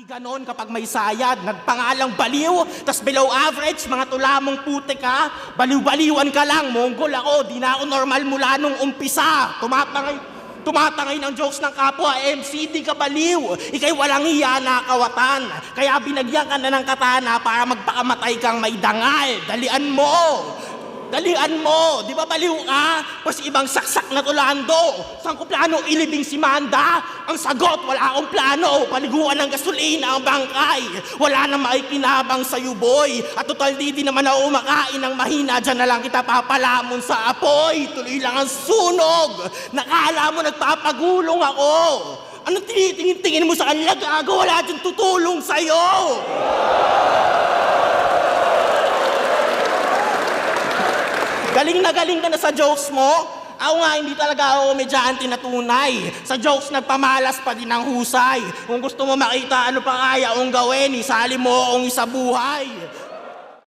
Lagi ganon kapag may sayad, nagpangalang baliw, tas below average, mga tulamong putik ka, baliw-baliwan ka lang, Monggol ako, di na ako normal mula nung umpisa. Tumatangay ng jokes ng kapwa, MC, di ka baliw. Ika'y walang hiya na kawatan. Kaya binagyan ka na ng katana para magpakamatay kang may dangal. Dalian mo! Dalian mo! Di ba baliw ka? Pas ibang saksak na tulando. Saan ko plano ilibing si Manda? Ang sagot, wala akong plano. Paliguan ng gasolina ang bangkay. Wala na maikinabang sa'yo, boy. At total di naman ako makain ng mahina. Diyan na lang kita papalamon sa apoy. Tuloy lang ang sunog. Nakala mo nagpapagulong ako. Anong tinitingin mo sa kanila, gago? Wala dyan tutulong sa'yo. Galing ka na sa jokes mo. Ako nga, hindi talaga ako komedyante na tunay. Sa jokes, nagpamalas pa din ang husay. Kung gusto mo makita ano pa kaya kong gawin, isali mo akong isa buhay.